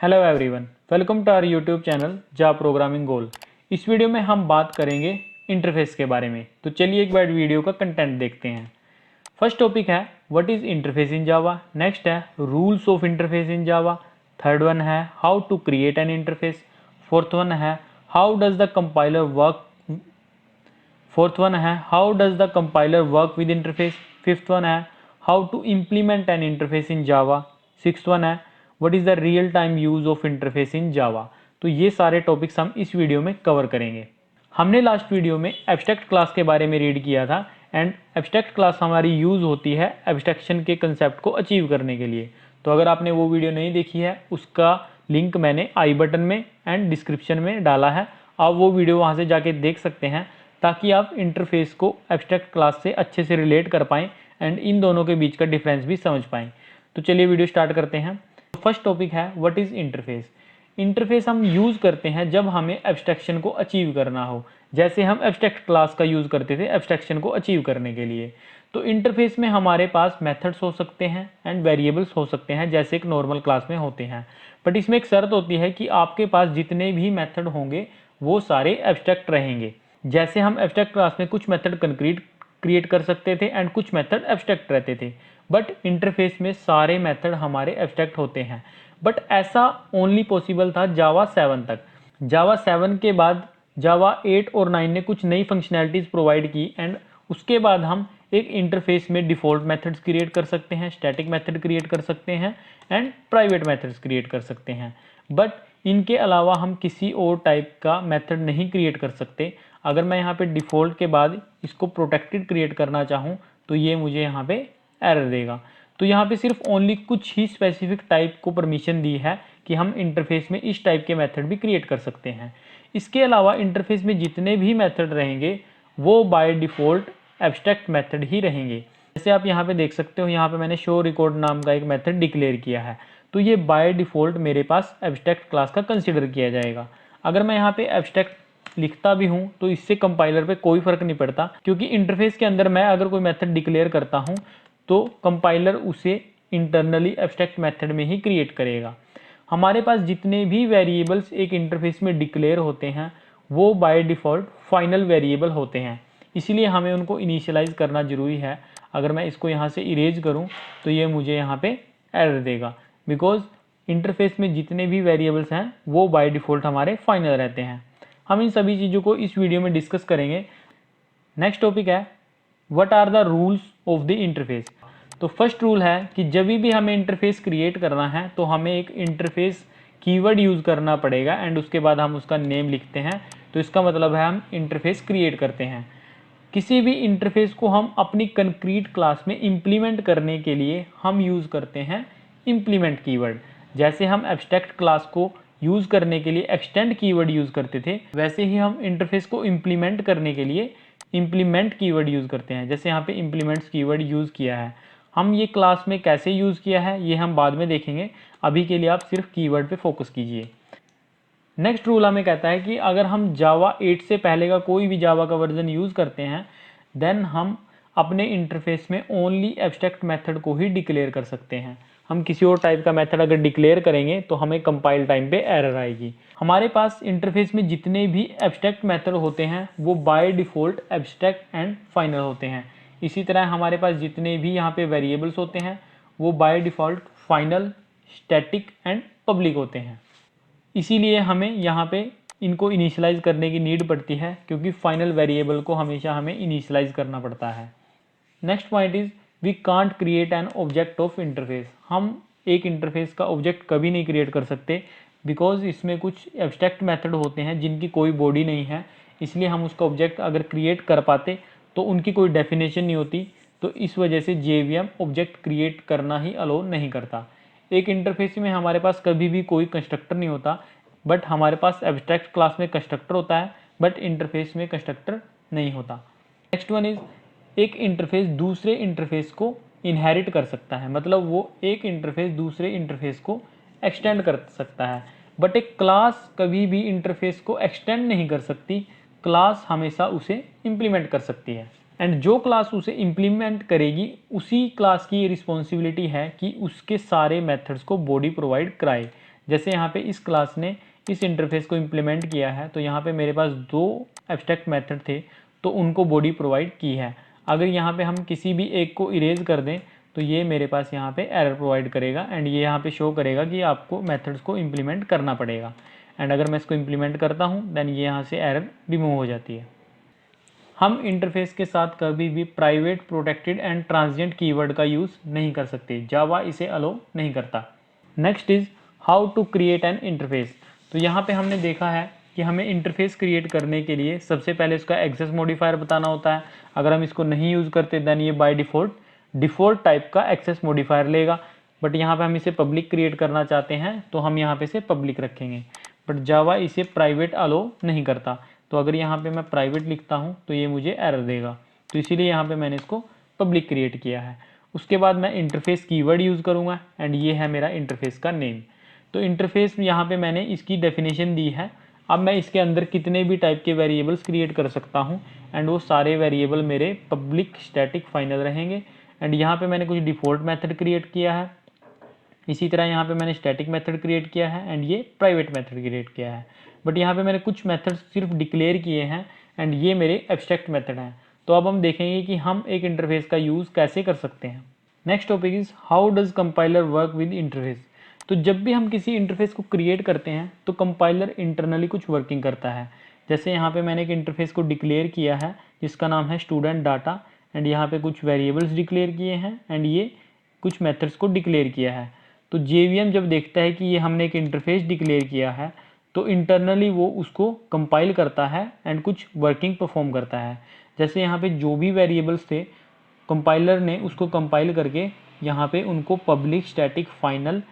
Hello everyone, welcome to our YouTube channel Java programming goal. इस video में हम बात करेंगे इंटरफेस के बारे में। तो चलिए एक बार वीडियो का कंटेंट देखते हैं। फर्स्ट टॉपिक है what is interface in Java. Next है rules of interface in Java. Third one है how to create an interface. Fourth one है how does the compiler work. With interface. Fifth one है how to implement an interface in Java. Sixth one है what is the real time use of interface in Java. तो ये सारे topics हम इस video में cover करेंगे। हमने लास्ट वीडियो में एब्स्ट्रैक्ट क्लास के बारे में रीड किया था एंड एब्स्ट्रैक्ट क्लास हमारी यूज होती है एब्स्ट्रैक्शन के कंसेप्ट को अचीव करने के लिए। तो अगर आपने वो वीडियो नहीं देखी है उसका लिंक मैंने आई बटन में एंड डिस्क्रिप्शन में डाला है, आप वो वीडियो वहाँ से जाके देख सकते हैं ताकि आप इंटरफेस को एब्स्ट्रैक्ट क्लास से अच्छे से रिलेट कर पाएँ एंड इन दोनों के बीच का डिफरेंस भी समझ पाएँ। तो चलिए वीडियो स्टार्ट करते हैं। फर्स्ट टॉपिक है व्हाट इज इंटरफेस। इंटरफेस हम यूज करते हैं जब हमें एब्स्ट्रैक्शन को अचीव करना हो, जैसे हम एब्स्ट्रैक्ट क्लास का यूज करते थे एब्स्ट्रैक्शन को अचीव करने के लिए। तो इंटरफेस में हमारे पास मेथड्स हो सकते हैं एंड वेरिएबल्स हो सकते हैं जैसे एक नॉर्मल क्लास में होते हैं, बट इसमें एक शर्त होती है कि आपके पास जितने भी मेथड होंगे वो सारे एब्स्ट्रैक्ट रहेंगे। जैसे हम एब्स्ट्रैक्ट क्लास में कुछ मेथड कंक्रीट क्रिएट कर सकते थे एंड कुछ मेथड एब्स्ट्रैक्ट रहते थे, बट इंटरफेस में सारे मेथड हमारे एब्स्ट्रैक्ट होते हैं। बट ऐसा ओनली पॉसिबल था जावा 7 तक। जावा 7 के बाद जावा 8 और 9 ने कुछ नई फंक्शनैलिटीज़ प्रोवाइड की एंड उसके बाद हम एक इंटरफेस में डिफ़ॉल्ट मेथड्स क्रिएट कर सकते हैं, स्टैटिक मेथड क्रिएट कर सकते हैं एंड प्राइवेट मेथड्स क्रिएट कर सकते हैं। बट इनके अलावा हम किसी और टाइप का मेथड नहीं क्रिएट कर सकते। अगर मैं यहाँ पे डिफ़ॉल्ट के बाद इसको प्रोटेक्टेड क्रिएट करना चाहूँ तो ये मुझे यहाँ पे एरर देगा। तो यहाँ पे सिर्फ ओनली कुछ ही स्पेसिफिक टाइप को परमिशन दी है कि हम इंटरफेस में इस टाइप के मेथड भी क्रिएट कर सकते हैं। इसके अलावा इंटरफेस में जितने भी मेथड रहेंगे वो बाय डिफ़ॉल्ट एब्स्ट्रैक्ट मेथड ही रहेंगे। जैसे आप यहाँ पे देख सकते हो, यहाँ पे मैंने शो रिकॉर्ड नाम का एक मेथड डिक्लेयर किया है, तो ये बाय डिफ़ॉल्ट मेरे पास एब्स्ट्रैक्ट क्लास का कंसिडर किया जाएगा। अगर मैं यहाँ पे एब्स्ट्रैक्ट लिखता भी हूँ तो इससे कंपाइलर पे कोई फ़र्क नहीं पड़ता, क्योंकि इंटरफेस के अंदर मैं अगर कोई मेथड डिक्लेयर करता हूँ तो कंपाइलर उसे इंटरनली एब्स्ट्रैक्ट मेथड में ही क्रिएट करेगा। हमारे पास जितने भी वेरिएबल्स एक इंटरफेस में डिक्लेयर होते हैं वो बाय डिफ़ॉल्ट फाइनल वेरिएबल होते हैं, इसीलिए हमें उनको इनिशियलाइज़ करना ज़रूरी है। अगर मैं इसको यहाँ से इरेज करूँ तो ये मुझे यहाँ पे एरर देगा, बिकॉज इंटरफेस में जितने भी वेरिएबल्स हैं वो बाय डिफ़ॉल्ट हमारे फाइनल रहते हैं। हम इन सभी चीज़ों को इस वीडियो में डिस्कस करेंगे। नेक्स्ट टॉपिक है what are the rules of the interface. तो फर्स्ट रूल है कि जब भी हमें इंटरफेस क्रिएट करना है तो हमें एक इंटरफेस कीवर्ड यूज़ करना पड़ेगा एंड उसके बाद हम उसका नेम लिखते हैं। तो इसका मतलब है हम इंटरफेस क्रिएट करते हैं। किसी भी इंटरफेस को हम अपनी कंक्रीट क्लास में इम्प्लीमेंट करने के लिए हम यूज़ करते हैं इम्प्लीमेंट कीवर्ड। जैसे हम एब्स्ट्रैक्ट क्लास को यूज़ करने के लिए एक्सटेंड कीवर्ड यूज़ करते थे, वैसे ही हम इंटरफेस को इम्प्लीमेंट करने के लिए इम्प्लीमेंट कीवर्ड यूज़ करते हैं। जैसे यहाँ पे इम्प्लीमेंट्स कीवर्ड यूज़ किया है, हम ये क्लास में कैसे यूज़ किया है ये हम बाद में देखेंगे। अभी के लिए आप सिर्फ कीवर्ड पे फोकस कीजिए। नेक्स्ट रूल हमें कहता है कि अगर हम जावा 8 से पहले का कोई भी जावा का वर्जन यूज़ करते हैं देन हम अपने इंटरफेस में ओनली एब्स्ट्रैक्ट मेथड को ही डिक्लेयर कर सकते हैं। हम किसी और टाइप का मेथड अगर डिक्लेयर करेंगे तो हमें कंपाइल टाइम पे एरर आएगी। हमारे पास इंटरफेस में जितने भी एब्स्ट्रैक्ट मेथड होते हैं वो by default abstract and final होते हैं। इसी तरह हमारे पास जितने भी यहाँ पे वेरिएबल्स होते हैं वो by default final, static and public होते हैं। इसीलिए हमें यहाँ पे इनको इनिशियलाइज़ करने की नीड पड़ती है, क्योंकि फाइनल वेरिएबल को हमेशा हमें इनिशियलाइज़ करना पड़ता है। Next point is we can't create an object of interface. हम एक इंटरफेस का ऑब्जेक्ट कभी नहीं क्रिएट कर सकते, बिकॉज इसमें कुछ एब्स्ट्रैक्ट मेथड होते हैं जिनकी कोई बॉडी नहीं है। इसलिए हम उसका ऑब्जेक्ट अगर क्रिएट कर पाते तो उनकी कोई डेफिनेशन नहीं होती। तो इस वजह से जेवीएम ऑब्जेक्ट क्रिएट करना ही अलो नहीं करता। एक इंटरफेस में हमारे पास कभी भी कोई कंस्ट्रक्टर नहीं होता, बट हमारे पास एब्स्ट्रैक्ट क्लास में कंस्ट्रक्टर होता है, बट इंटरफेस में कंस्ट्रक्टर नहीं होता। नेक्स्ट वन इज़ एक इंटरफेस दूसरे इंटरफेस को इनहेरिट कर सकता है, मतलब वो एक इंटरफेस दूसरे इंटरफेस को एक्सटेंड कर सकता है, बट एक क्लास कभी भी इंटरफेस को एक्सटेंड नहीं कर सकती। क्लास हमेशा उसे इम्प्लीमेंट कर सकती है एंड जो क्लास उसे इम्प्लीमेंट करेगी उसी क्लास की रिस्पॉन्सिबिलिटी है कि उसके सारे मेथड्स को बॉडी प्रोवाइड कराए। जैसे यहाँ पे इस क्लास ने इस इंटरफेस को इम्प्लीमेंट किया है, तो यहाँ पे मेरे पास 2 एब्स्ट्रैक्ट मेथड थे, तो उनको बॉडी प्रोवाइड की है। अगर यहाँ पे हम किसी भी एक को इरेज कर दें तो ये मेरे पास यहाँ पे एरर प्रोवाइड करेगा एंड ये यहाँ पे शो करेगा कि आपको मेथड्स को इम्प्लीमेंट करना पड़ेगा। एंड अगर मैं इसको इम्प्लीमेंट करता हूँ देन ये यहाँ से एरर रिमूव हो जाती है। हम इंटरफेस के साथ कभी भी private, protected and transient keyword का यूज़ नहीं कर सकते, जावा इसे अलो नहीं करता। Next is how to create an interface. तो यहाँ पे हमने देखा है कि हमें इंटरफेस क्रिएट करने के लिए सबसे पहले इसका एक्सेस मॉडिफायर बताना होता है। अगर हम इसको नहीं यूज़ करते देन ये बाय डिफ़ॉल्ट टाइप का एक्सेस मॉडिफायर लेगा, बट यहाँ पे हम इसे पब्लिक क्रिएट करना चाहते हैं तो हम यहाँ पे इसे पब्लिक रखेंगे, बट जावा इसे प्राइवेट अलो नहीं करता। तो अगर यहाँ पे मैं प्राइवेट लिखता हूँ तो ये मुझे एरर देगा, तो इसीलिए यहाँ पे मैंने इसको पब्लिक क्रिएट किया है। उसके बाद मैं इंटरफेस कीवर्ड यूज़ करूँगा एंड ये है मेरा इंटरफेस का नेम। तो इंटरफेस यहाँ पे मैंने इसकी डेफिनेशन दी है। अब मैं इसके अंदर कितने भी टाइप के वेरिएबल्स क्रिएट कर सकता हूँ एंड वो सारे वेरिएबल मेरे पब्लिक स्टैटिक फाइनल रहेंगे। एंड यहाँ पे मैंने कुछ डिफ़ॉल्ट मेथड क्रिएट किया है, इसी तरह यहाँ पे मैंने स्टैटिक मेथड क्रिएट किया है एंड ये प्राइवेट मेथड क्रिएट किया है। बट यहाँ पे मैंने कुछ मेथड सिर्फ डिक्लेयर किए हैं एंड ये मेरे एब्स्ट्रैक्ट मेथड हैं। तो अब हम देखेंगे कि हम एक इंटरफेस का यूज़ कैसे कर सकते हैं। Next topic is how does compiler work with interface. तो जब भी हम किसी इंटरफेस को क्रिएट करते हैं तो कंपाइलर इंटरनली कुछ वर्किंग करता है। जैसे यहाँ पे मैंने एक इंटरफेस को डिक्लेयर किया है जिसका नाम है स्टूडेंट डाटा एंड यहाँ पे कुछ वेरिएबल्स डिक्लेयर किए हैं एंड ये कुछ मेथड्स को डिक्लेयर किया है। तो JVM जब देखता है कि ये हमने एक इंटरफेस डिक्लेयर किया है तो इंटरनली वो उसको कंपाइल करता है एंड कुछ वर्किंग परफॉर्म करता है। जैसे यहाँ पे जो भी वेरिएबल्स थे कंपाइलर ने उसको कंपाइल करके यहाँ पे उनको पब्लिक स्टैटिक फाइनल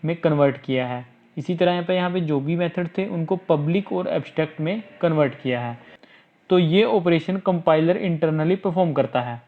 में कन्वर्ट किया है। इसी तरह यहाँ पे जो भी मेथड थे उनको पब्लिक और एब्स्ट्रैक्ट में कन्वर्ट किया है। तो ये ऑपरेशन कंपाइलर इंटरनली परफॉर्म करता है।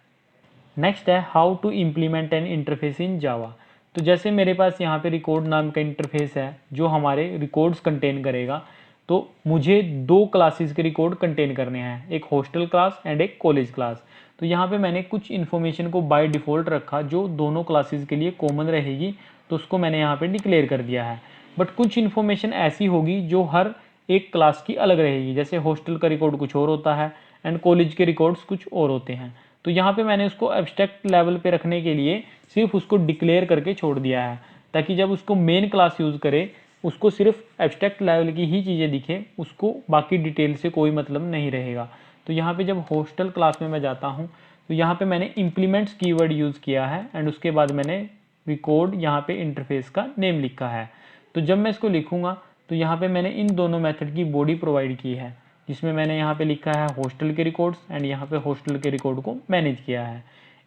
नेक्स्ट है how to implement an interface in Java. तो जैसे मेरे पास यहाँ पे रिकॉर्ड नाम का इंटरफेस है जो हमारे रिकॉर्ड्स कंटेन करेगा, तो मुझे 2 क्लासेस के रिकॉर्ड कंटेन करने हैं, एक हॉस्टल क्लास एंड एक कॉलेज क्लास। तो यहाँ पे मैंने कुछ इन्फॉर्मेशन को बाय डिफ़ॉल्ट रखा जो दोनों क्लासेस के लिए कॉमन रहेगी, तो उसको मैंने यहाँ पे डिक्लेयर कर दिया है। बट कुछ इन्फॉर्मेशन ऐसी होगी जो हर एक क्लास की अलग रहेगी, जैसे हॉस्टल का रिकॉर्ड कुछ और होता है एंड कॉलेज के रिकॉर्ड्स कुछ और होते हैं। तो यहाँ पे मैंने उसको एब्स्ट्रैक्ट लेवल पे रखने के लिए सिर्फ उसको डिक्लेयर करके छोड़ दिया है, ताकि जब उसको मेन क्लास यूज़ करे उसको सिर्फ एब्स्ट्रैक्ट लेवल की ही चीज़ें दिखे, उसको बाकी डिटेल से कोई मतलब नहीं रहेगा। तो यहाँ पे जब हॉस्टल क्लास में मैं जाता हूँ तो यहाँ पे मैंने इम्प्लीमेंट्स कीवर्ड यूज़ किया है एंड उसके बाद मैंने रिकॉर्ड यहाँ पे इंटरफेस का नेम लिखा है। तो जब मैं इसको लिखूँगा तो यहाँ पे मैंने इन दोनों मेथड की बॉडी प्रोवाइड की है, जिसमें मैंने यहाँ पे लिखा है हॉस्टल के रिकॉर्ड्स एंड यहाँ पे हॉस्टल के रिकॉर्ड को मैनेज किया है।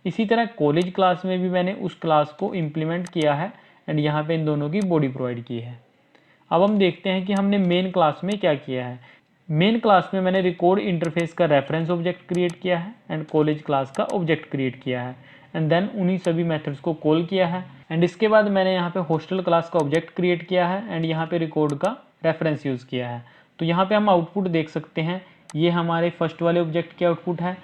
इसी तरह कॉलेज क्लास में भी मैंने उस क्लास को इम्प्लीमेंट किया है एंड यहाँ पे इन दोनों की बॉडी प्रोवाइड की है। अब हम देखते हैं कि हमने मेन क्लास में क्या किया है। मेन क्लास में मैंने रिकॉर्ड इंटरफेस का रेफरेंस ऑब्जेक्ट क्रिएट किया है एंड कॉलेज क्लास का ऑब्जेक्ट क्रिएट किया है एंड देन उन्हीं सभी मेथड्स को कॉल किया है। एंड इसके बाद मैंने यहाँ पे हॉस्टल क्लास का ऑब्जेक्ट क्रिएट किया है एंड यहाँ पे रिकॉर्ड का रेफरेंस यूज़ किया है। तो यहाँ पे हम आउटपुट देख सकते हैं, ये हमारे फर्स्ट वाले ऑब्जेक्ट की आउटपुट है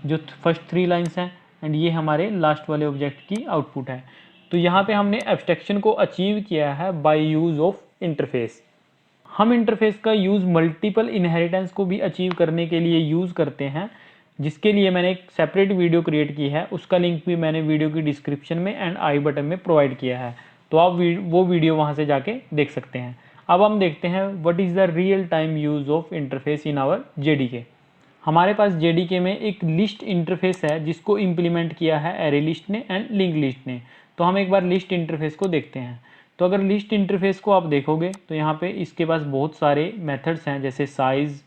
जो फर्स्ट 3 लाइन्स हैं एंड ये हमारे लास्ट वाले ऑब्जेक्ट की आउटपुट है। तो यहाँ पे हमने एब्स्ट्रैक्शन को अचीव किया है बाय यूज़ ऑफ इंटरफेस। हम इंटरफेस का यूज़ मल्टीपल इनहेरिटेंस को भी अचीव करने के लिए यूज़ करते हैं, जिसके लिए मैंने एक सेपरेट वीडियो क्रिएट की है, उसका लिंक भी मैंने वीडियो की डिस्क्रिप्शन में एंड आई बटन में प्रोवाइड किया है, तो आप वो वीडियो वहाँ से जाके देख सकते हैं। अब हम देखते हैं what is the real time use of interface in our JDK। हमारे पास JDK में एक लिस्ट इंटरफेस है जिसको इम्प्लीमेंट किया है एरे लिस्ट ने एंड लिंक लिस्ट ने। तो हम एक बार लिस्ट इंटरफेस को देखते हैं। तो अगर लिस्ट इंटरफेस को आप देखोगे तो यहाँ पे इसके पास बहुत सारे मेथड्स हैं, जैसे size,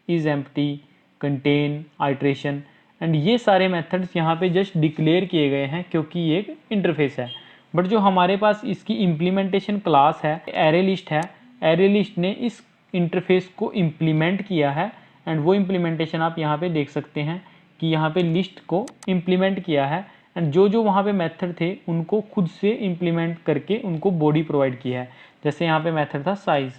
is empty, contain, iteration and ये सारे मेथड्स यहाँ पे जस्ट डिक्लेयर किए गए हैं क्योंकि ये एक इंटरफेस है। बट जो हमारे पास इसकी इम्प्लीमेंटेशन क्लास है एरे लिस्ट है, एरे लिस्ट ने इस इंटरफेस को इम्प्लीमेंट किया है एंड वो इम्प्लीमेंटेशन आप यहाँ पे देख सकते हैं कि यहाँ पे लिस्ट को इम्प्लीमेंट किया है एंड जो वहाँ पे मेथड थे उनको खुद से इम्प्लीमेंट करके उनको बॉडी प्रोवाइड की है। जैसे यहाँ पे मेथड था साइज़,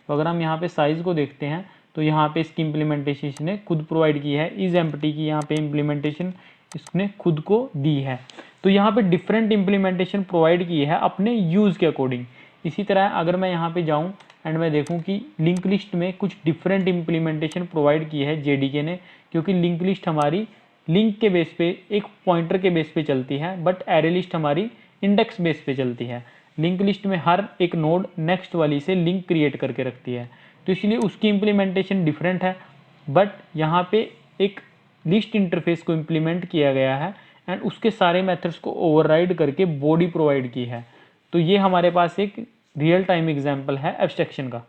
तो अगर हम यहाँ पे साइज़ को देखते हैं तो यहाँ पे इसकी इम्प्लीमेंटेशन ने खुद प्रोवाइड की है। इज़ एम्प्टी की यहाँ पे इम्प्लीमेंटेशन इसने खुद को दी है। तो यहाँ पे डिफरेंट इम्प्लीमेंटेशन प्रोवाइड की है अपने यूज़ के अकॉर्डिंग। इसी तरह अगर मैं यहाँ पे जाऊँ एंड मैं देखूँ कि लिंक लिस्ट में कुछ डिफरेंट इम्प्लीमेंटेशन प्रोवाइड की है जेडीके ने, क्योंकि लिंक लिस्ट हमारी लिंक के बेस पे एक पॉइंटर के बेस पे चलती है, बट एरे लिस्ट हमारी इंडेक्स बेस पे चलती है। लिंक लिस्ट में हर एक नोड नेक्स्ट वाली से लिंक क्रिएट करके रखती है, तो इसलिए उसकी इम्प्लीमेंटेशन डिफरेंट है। बट यहाँ पे एक लिस्ट इंटरफेस को इम्प्लीमेंट किया गया है एंड उसके सारे मेथड्स को ओवरराइड करके बॉडी प्रोवाइड की है। तो ये हमारे पास एक रियल टाइम एग्जाम्पल है एब्स्ट्रैक्शन का।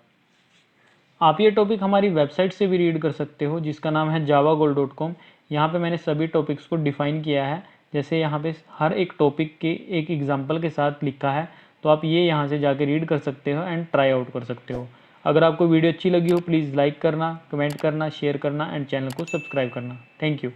आप ये टॉपिक हमारी वेबसाइट से भी रीड कर सकते हो जिसका नाम है javagoal.com। यहाँ पे मैंने सभी टॉपिक्स को डिफ़ाइन किया है, जैसे यहाँ पे हर एक टॉपिक के एक एग्जाम्पल के साथ लिखा है, तो आप ये यहाँ से जाके रीड कर सकते हो एंड ट्राई आउट कर सकते हो। अगर आपको वीडियो अच्छी लगी हो प्लीज़ लाइक करना, कमेंट करना, शेयर करना एंड चैनल को सब्सक्राइब करना। Thank you.